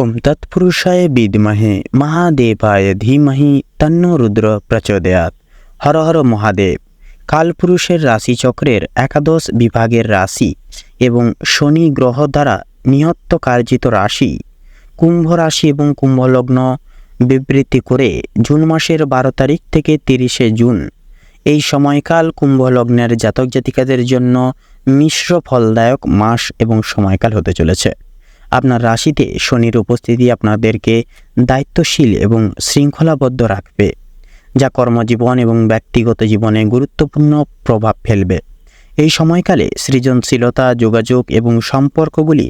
ওম তৎপুরুষায় বিদ্মহে মহাদেবায় ধীমহি তন্নো রুদ্র প্রচোদয়াৎ। হর হর মহাদেব। কালপুরুষের রাশিচক্রের একাদশ বিভাগের রাশি এবং শনি গ্রহ দ্বারা নিহত্ত কার্জিত রাশি কুম্ভ রাশি এবং কুম্ভলগ্ন বিবৃতি করে জুন মাসের 12 তারিখ থেকে 30শে জুন এই সময়কাল কুম্ভলগ্নের জাতক জাতিকাদের জন্য মিশ্র ফলদায়ক মাস এবং সময়কাল হতে চলেছে। আপনার রাশিতে শনির উপস্থিতি আপনাদেরকে দায়িত্বশীল এবং শৃঙ্খলাবদ্ধ রাখবে, যা কর্মজীবন এবং ব্যক্তিগত জীবনে গুরুত্বপূর্ণ প্রভাব ফেলবে। এই সময়কালে সৃজনশীলতা, যোগাযোগ এবং সম্পর্কগুলি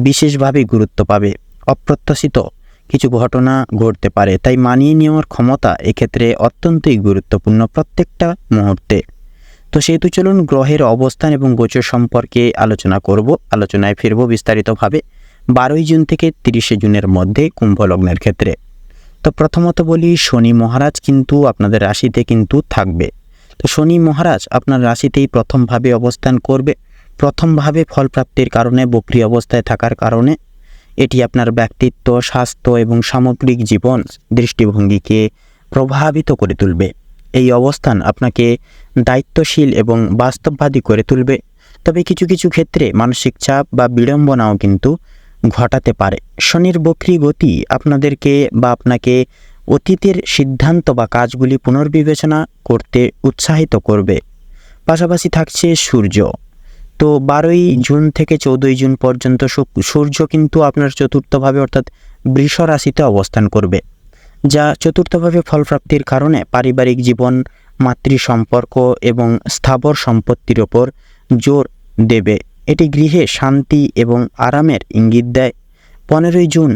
বিশেষভাবে গুরুত্ব পাবে। অপ্রত্যাশিত কিছু ঘটনা ঘটতে পারে, তাই মানিয়ে নেওয়ার ক্ষমতা এক্ষেত্রে অত্যন্তই গুরুত্বপূর্ণ প্রত্যেকটা মুহূর্তে। তো সেহেতু চলুন গ্রহের অবস্থান এবং গোচর সম্পর্কে আলোচনা করব। আলোচনায় ফিরব বিস্তারিতভাবে 12 জুন থেকে 30শে জুনের মধ্যে কুম্ভলগ্নের ক্ষেত্রে। তো প্রথমত বলি, শনি মহারাজ কিন্তু আপনাদের রাশিতে কিন্তু থাকবে। তো শনি মহারাজ আপনার রাশিতেই প্রথমভাবে অবস্থান করবে। প্রথমভাবে ফলপ্রাপ্তির কারণে, বক্রী অবস্থায় থাকার কারণে এটি আপনার ব্যক্তিত্ব, স্বাস্থ্য এবং সামগ্রিক জীবন দৃষ্টিভঙ্গিকে প্রভাবিত করে তুলবে। এই অবস্থান আপনাকে দায়িত্বশীল এবং বাস্তববাদী করে তুলবে। তবে কিছু কিছু ক্ষেত্রে মানসিক চাপ বা বিড়ম্বনাও কিন্তু ঘটাতে পারে। শনির বক্রী গতি আপনাদেরকে বা আপনাকে অতীতের সিদ্ধান্ত বা কাজগুলি পুনর্বিবেচনা করতে উৎসাহিত করবে। পাশাপাশি থাকছে সূর্য। তো 12 জুন থেকে 14 জুন পর্যন্ত সূর্য কিন্তু আপনার চতুর্থভাবে অর্থাৎ বৃষ রাশিতে অবস্থান করবে, যা চতুর্থভাবে ফলপ্রাপ্তির কারণে পারিবারিক জীবন, মাতৃ সম্পর্ক এবং স্থাবর সম্পত্তির ওপর জোর দেবে। এটি গৃহে শান্তি এবং আরামের ইঙ্গিত দেয়। 15 জুন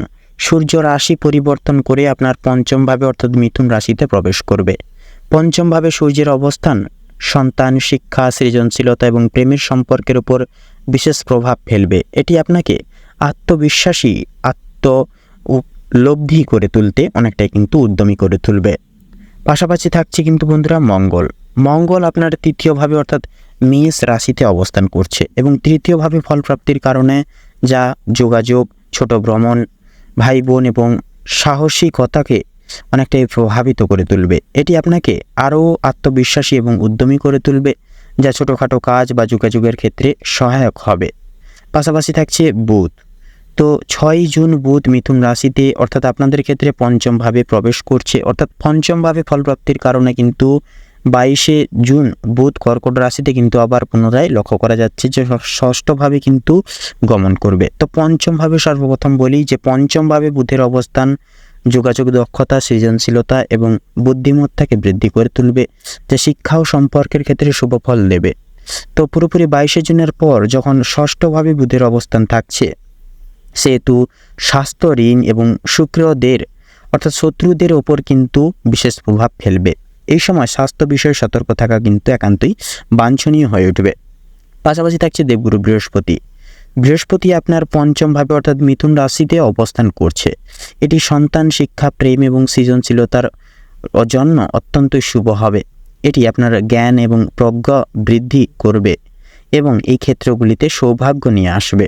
সূর্য রাশি পরিবর্তন করে আপনার পঞ্চমভাবে অর্থাৎ মিথুন রাশিতে প্রবেশ করবে। পঞ্চমভাবে সূর্যের অবস্থান সন্তান, শিক্ষা, সৃজনশীলতা এবং প্রেমের সম্পর্কের উপর বিশেষ প্রভাব ফেলবে। এটি আপনাকে আত্মবিশ্বাসী, আত্মলব্ধি করে তুলতে অনেকটাই কিন্তু উদ্যমী করে তুলবে। পাশাপাশি থাকছে কিন্তু বন্ধুরা মঙ্গল আপনার তৃতীয়ভাবে অর্থাৎ মেষ রাশিতে অবস্থান করছে এবং তৃতীয়ভাবে ফলপ্রাপ্তির কারণে, যা যোগাযোগ, ছোট ভ্রমণ, ভাই বোন এবং সাহসিকতাকে অনেকটাই প্রভাবিত করে তুলবে। এটি আপনাকে আরও আত্মবিশ্বাসী এবং উদ্যমী করে তুলবে, যা ছোটোখাটো কাজ বা যোগাযোগের ক্ষেত্রে সহায়ক হবে। পাশাপাশি থাকছে বুধ। তো 6 জুন বুধ মিথুন রাশিতে অর্থাৎ আপনাদের ক্ষেত্রে পঞ্চমভাবে প্রবেশ করছে, অর্থাৎ পঞ্চমভাবে ফলপ্রাপ্তির কারণে কিন্তু 22শে জুন বুধ কর্কট রাশিতে কিন্তু আবার পুনরায় লক্ষ্য করা যাচ্ছে যে ষষ্ঠভাবে কিন্তু গমন করবে। তো পঞ্চমভাবে সর্বপ্রথম বলি যে পঞ্চমভাবে বুধের অবস্থান যোগাযোগ দক্ষতা, সৃজনশীলতা এবং বুদ্ধিমত্তাকে বৃদ্ধি করে তুলবে, যা শিক্ষা ও সম্পর্কের ক্ষেত্রে শুভ ফল দেবে। তো পুরোপুরি 22শে জুনের পর যখন ষষ্ঠভাবে বুধের অবস্থান থাকছে, সেহেতু স্বাস্থ্য, ঋণ এবং শুক্রদের অর্থাৎ শত্রুদের ওপর কিন্তু বিশেষ প্রভাব ফেলবে। এই সময় স্বাস্থ্য বিষয়ে সতর্ক থাকা কিন্তু একান্তই বাঞ্ছনীয় হয়ে উঠবে। পাশাপাশি থাকছে দেবগুরু বৃহস্পতি আপনার পঞ্চমভাবে অর্থাৎ মিথুন রাশিতে অবস্থান করছে। এটি সন্তান, শিক্ষা, প্রেম এবং সৃজনশীলতার জন্য অত্যন্ত শুভ হবে। এটি আপনার জ্ঞান এবং প্রজ্ঞা বৃদ্ধি করবে এবং এই ক্ষেত্রগুলিতে সৌভাগ্য নিয়ে আসবে।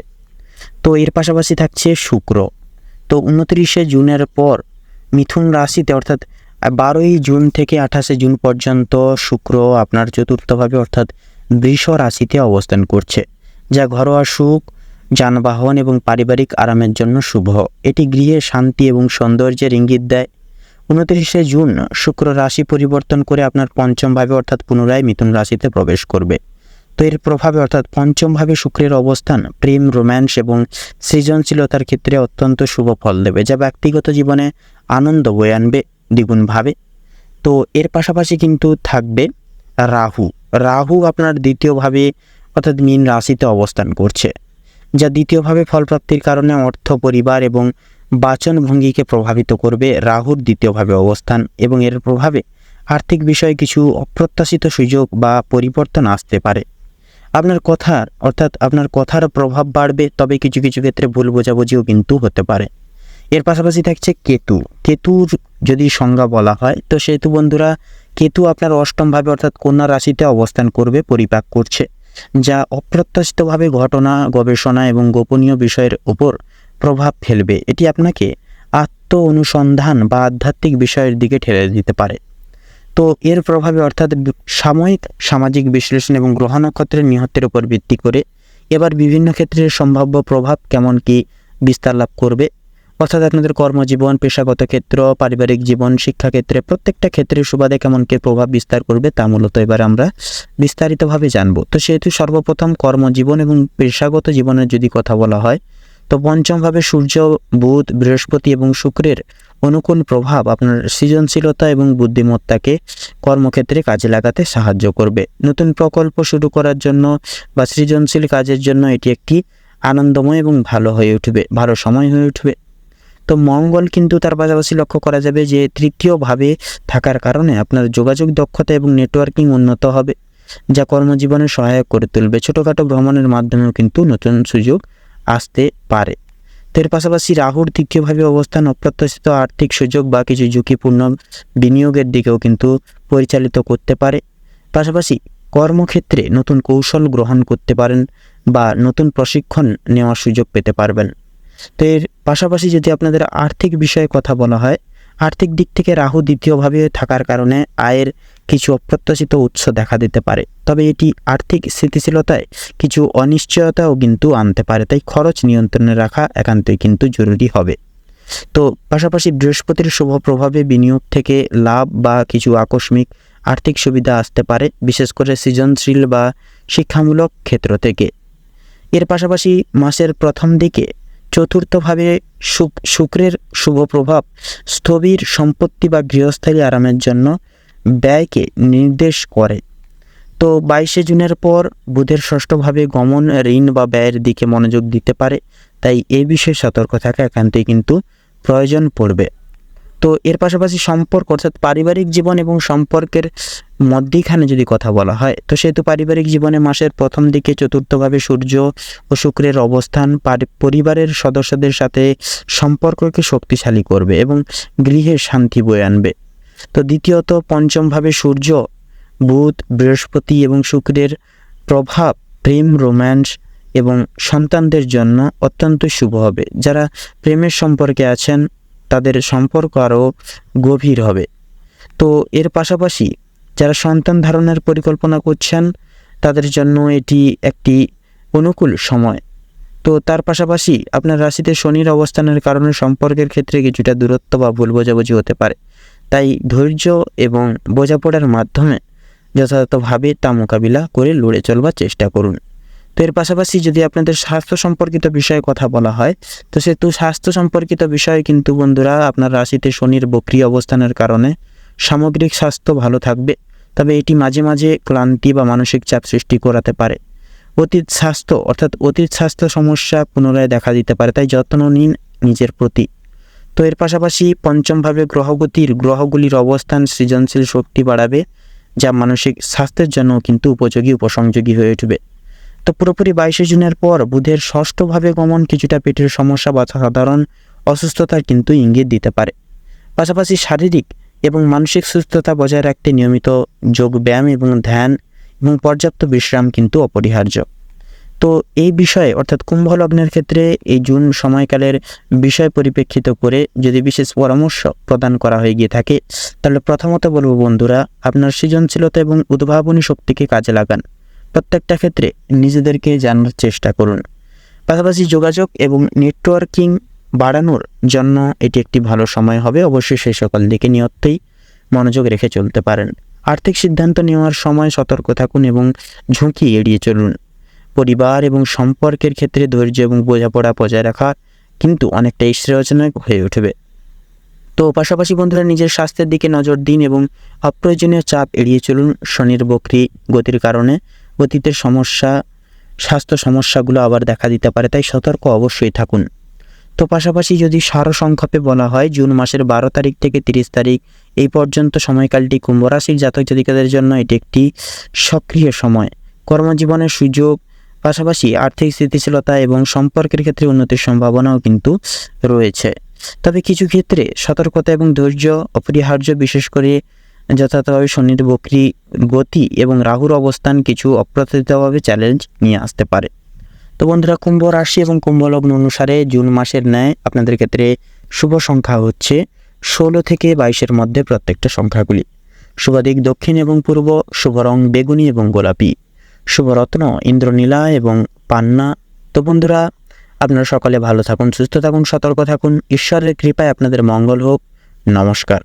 তো এর পাশাপাশি থাকছে শুক্র। তো 29শে জুনের পর মিথুন রাশিতে অর্থাৎ 12 জুন থেকে 28শে জুন পর্যন্ত শুক্র আপনার চতুর্থভাবে অর্থাৎ বৃষ রাশিতে অবস্থান করছে, যা ঘরোয়া সুখ, যানবাহন এবং পারিবারিক আরামের জন্য শুভ। এটি গৃহে শান্তি এবং সৌন্দর্যের ইঙ্গিত দেয়। 29শে জুন শুক্র রাশি পরিবর্তন করে আপনার পঞ্চমভাবে অর্থাৎ পুনরায় মিথুন রাশিতে প্রবেশ করবে। তো এর প্রভাবে অর্থাৎ পঞ্চমভাবে শুক্রের অবস্থান প্রেম, রোম্যান্স এবং সৃজনশীলতার ক্ষেত্রে অত্যন্ত শুভ ফল দেবে, যা ব্যক্তিগত জীবনে আনন্দ বয়ে আনবে দ্বিগুণভাবে। তো এর পাশাপাশি কিন্তু থাকবে রাহু আপনার দ্বিতীয়ভাবে অর্থাৎ মীন রাশিতে অবস্থান করছে, যা দ্বিতীয়ভাবে ফলপ্রাপ্তির কারণে অর্থ, পরিবার এবং বাচনভঙ্গিকে প্রভাবিত করবে। রাহুর দ্বিতীয়ভাবে অবস্থান এবং এর প্রভাবে আর্থিক বিষয়ে কিছু অপ্রত্যাশিত সুযোগ বা পরিবর্তন আসতে পারে। আপনার কথার প্রভাব বাড়বে, তবে কিছু কিছু ক্ষেত্রে ভুল বোঝাবুঝিও কিন্তু হতে পারে। এর পাশাপাশি থাকছে কেতুর যদি সংজ্ঞা বলা হয়, তো সেহেতু বন্ধুরা কেতু আপনার অষ্টমভাবে অর্থাৎ কন্যা রাশিতে অবস্থান করবে, পরিপাক করছে, যা অপ্রত্যাশিতভাবে ঘটনা, গবেষণা এবং গোপনীয় বিষয়ের উপর প্রভাব ফেলবে। এটি আপনাকে আত্ম অনুসন্ধান বা আধ্যাত্মিক বিষয়ের দিকে ঠেলে দিতে পারে। তো এর প্রভাবে অর্থাৎ সাময়িক সামাজিক বিশ্লেষণ এবং গ্রহ নক্ষত্রের নিহতের উপর ভিত্তি করে এবার বিভিন্ন ক্ষেত্রে সম্ভাব্য প্রভাব কেমন কি বিস্তার লাভ করবে, অর্থাৎ আপনাদের কর্মজীবন, পেশাগত ক্ষেত্র, পারিবারিক জীবন, শিক্ষাক্ষেত্রে প্রত্যেকটা ক্ষেত্রে সুবাদে কেমন কি প্রভাব বিস্তার করবে তা মূলত এবার আমরা বিস্তারিতভাবে জানবো। তো সেহেতু সর্বপ্রথম কর্মজীবন এবং পেশাগত জীবনের যদি কথা বলা হয়, তো পঞ্চমভাবে সূর্য, বুধ, বৃহস্পতি এবং শুক্রের অনুকূল প্রভাব আপনার সৃজনশীলতা এবং বুদ্ধিমত্তাকে কর্মক্ষেত্রে কাজে লাগাতে সাহায্য করবে। নতুন প্রকল্প শুরু করার জন্য বা সৃজনশীল কাজের জন্য এটি একটি আনন্দময় এবং ভালো সময় হয়ে উঠবে। তো মঙ্গল কিন্তু তার পাশাপাশি লক্ষ্য করা যাবে যে তৃতীয়ভাবে থাকার কারণে আপনার যোগাযোগ দক্ষতা এবং নেটওয়ার্কিং উন্নত হবে, যা কর্মজীবনে সহায়ক করে তুলবে। ছোটোখাটো ভ্রমণের মাধ্যমেও কিন্তু নতুন সুযোগ আসতে পারে। তো এর পাশাপাশি রাহুর তৃতীয়ভাবে অবস্থান অপ্রত্যাশিত আর্থিক সুযোগ বা কিছু ঝুঁকিপূর্ণ বিনিয়োগের দিকেও কিন্তু পরিচালিত করতে পারে। পাশাপাশি কর্মক্ষেত্রে নতুন কৌশল গ্রহণ করতে পারেন বা নতুন প্রশিক্ষণ নেওয়ার সুযোগ পেতে পারবেন। তো এর পাশাপাশি যদি আপনাদের আর্থিক বিষয়ে কথা বলা হয়, আর্থিক দিক থেকে রাহু দ্বিতীয়ভাবে থাকার কারণে আয়ের কিছু অপ্রত্যাশিত উৎস দেখা দিতে পারে, তবে এটি আর্থিক স্থিতিশীলতায় কিছু অনিশ্চয়তাও কিন্তু আনতে পারে, তাই খরচ নিয়ন্ত্রণে রাখা একান্তই কিন্তু জরুরি হবে। তো পাশাপাশি বৃহস্পতির শুভ প্রভাবে বিনিয়োগ থেকে লাভ বা কিছু আকস্মিক আর্থিক সুবিধা আসতে পারে, বিশেষ করে সৃজনশীল বা শিক্ষামূলক ক্ষেত্র থেকে। এর পাশাপাশি মাসের প্রথম দিকে চতুর্থভাবে শুক্রের শুভ প্রভাব স্থবির সম্পত্তি বা গৃহস্থালী আরামের জন্য ব্যয়কে নির্দেশ করে। তো 22শে জুনের পর বুধের ষষ্ঠভাবে গমন ঋণ বা ব্যয়ের দিকে মনোযোগ দিতে পারে, তাই এই বিষয়ে সতর্ক থাকা একান্তই কিন্তু প্রয়োজন পড়বে। তো এর পাশাপাশি সম্পর্ক অর্থাৎ পারিবারিক জীবন এবং সম্পর্কের মধ্যখানে যদি কথা বলা হয়, তো সেহেতু পারিবারিক জীবনে মাসের প্রথম দিকে চতুর্থভাবে সূর্য ও শুক্রের অবস্থান পরিবারের সদস্যদের সাথে সম্পর্ককে শক্তিশালী করবে এবং গৃহে শান্তি বয়ে আনবে। তো দ্বিতীয়ত পঞ্চমভাবে সূর্য, বুধ, বৃহস্পতি এবং শুক্রের প্রভাব প্রেম, রোম্যান্স এবং সন্তানদের জন্য অত্যন্ত শুভ হবে। যারা প্রেমের সম্পর্কে আছেন তাদের সম্পর্ক আরও গভীর হবে। তো এর পাশাপাশি যারা সন্তান ধারণের পরিকল্পনা করছেন তাদের জন্য এটি একটি অনুকূল সময়। তো তার পাশাপাশি আপনার রাশিতে শনির অবস্থানের কারণে সম্পর্কের ক্ষেত্রে কিছুটা দূরত্ব বা ভুল বোঝাবুঝি হতে পারে, তাই ধৈর্য এবং বোঝাপড়ার মাধ্যমে যথাযথভাবে তা মোকাবিলা করে লড়ে চলবার চেষ্টা করুন। তো এর পাশাপাশি যদি আপনাদের স্বাস্থ্য সম্পর্কিত বিষয়ে কথা বলা হয়, তো সেহেতু স্বাস্থ্য সম্পর্কিত বিষয়ে কিন্তু বন্ধুরা আপনার রাশিতে শনির বক্রী অবস্থানের কারণে সামগ্রিক স্বাস্থ্য ভালো থাকবে, তবে এটি মাঝে মাঝে ক্লান্তি বা মানসিক চাপ সৃষ্টি করাতে পারে। অতীত স্বাস্থ্য সমস্যা পুনরায় দেখা দিতে পারে, তাই যত্ন নিন নিজের প্রতি। তো এর পাশাপাশি পঞ্চমভাবে গ্রহগুলির অবস্থান সৃজনশীল শক্তি বাড়াবে, যা মানসিক স্বাস্থ্যের জন্য কিন্তু উপসংযোগী হয়ে উঠবে। তো পুরোপুরি 22শে জুনের পর বুধের ষষ্ঠভাবে গমন কিছুটা পেটের সমস্যা বা সাধারণ অসুস্থতার কিন্তু ইঙ্গিত দিতে পারে। পাশাপাশি শারীরিক এবং মানসিক সুস্থতা বজায় রাখতে নিয়মিত যোগ ব্যায়াম এবং ধ্যান এবং পর্যাপ্ত বিশ্রাম কিন্তু অপরিহার্য। তো এই বিষয়ে অর্থাৎ কুম্ভ লগ্নের ক্ষেত্রে এই জুন সময়কালের বিষয় পরিপ্রেক্ষিত করে যদি বিশেষ পরামর্শ প্রদান করা হয়ে গিয়ে থাকে, তাহলে প্রথমত বলবো বন্ধুরা, আপনার সৃজনশীলতা এবং উদ্ভাবনী শক্তিকে কাজে লাগান। প্রত্যেকটা ক্ষেত্রে নিজেদেরকে জানার চেষ্টা করুন। পাশাপাশি যোগাযোগ এবং নেটওয়ার্কিং বাড়ানোর জন্য এটি একটি ভালো সময় হবে। অবশ্যই সেই সকল দিকে নিয়তেই মনোযোগ রেখে চলতে পারেন। আর্থিক সিদ্ধান্ত নেওয়ার সময় সতর্ক থাকুন এবং ঝুঁকি এড়িয়ে চলুন। পরিবার এবং সম্পর্কের ক্ষেত্রে ধৈর্য এবং বোঝাপড়া বজায় রাখা কিন্তু অনেকটা শ্রেয়জনক হয়ে উঠবে। তো পাশাপাশি বন্ধুরা নিজের স্বাস্থ্যের দিকে নজর দিন এবং অপ্রয়োজনীয় চাপ এড়িয়ে চলুন। শনির বক্রী গতির কারণে অতীতের স্বাস্থ্য সমস্যাগুলো আবার দেখা দিতে পারে, তাই সতর্ক অবশ্যই থাকুন। তো পাশাপাশি যদি সারসংক্ষেপে বলা হয়, জুন মাসের 12 তারিখ থেকে 30 তারিখ এই পর্যন্ত সময়কালটি কুম্ভ রাশির জাতক জাতিকাদের জন্য এটি একটি সক্রিয় সময়। কর্মজীবনের সুযোগ, পাশাপাশি আর্থিক স্থিতিশীলতা এবং সম্পর্কের ক্ষেত্রে উন্নতির সম্ভাবনাও কিন্তু রয়েছে। তবে কিছু ক্ষেত্রে সতর্কতা এবং ধৈর্য অপরিহার্য, বিশেষ করে যথাযথভাবে শনির বক্রী গতি এবং রাহুর অবস্থান কিছু অপ্রত্যাশিতভাবে চ্যালেঞ্জ নিয়ে আসতে পারে। তো বন্ধুরা, কুম্ভ রাশি এবং কুম্ভ লগ্ন অনুসারে জুন মাসের ন্যায় আপনাদের ক্ষেত্রে শুভ সংখ্যা হচ্ছে 16 থেকে 22-এর মধ্যে প্রত্যেকটা সংখ্যাগুলি। শুভ দিক দক্ষিণ এবং পূর্ব, শুভ রং বেগুনি এবং গোলাপি, শুভ রত্ন ইন্দ্রনীলা এবং পান্না। তো বন্ধুরা, আপনারা সকলে ভালো থাকুন, সুস্থ থাকুন, সতর্ক থাকুন। ঈশ্বরের কৃপায় আপনাদের মঙ্গল হোক। নমস্কার।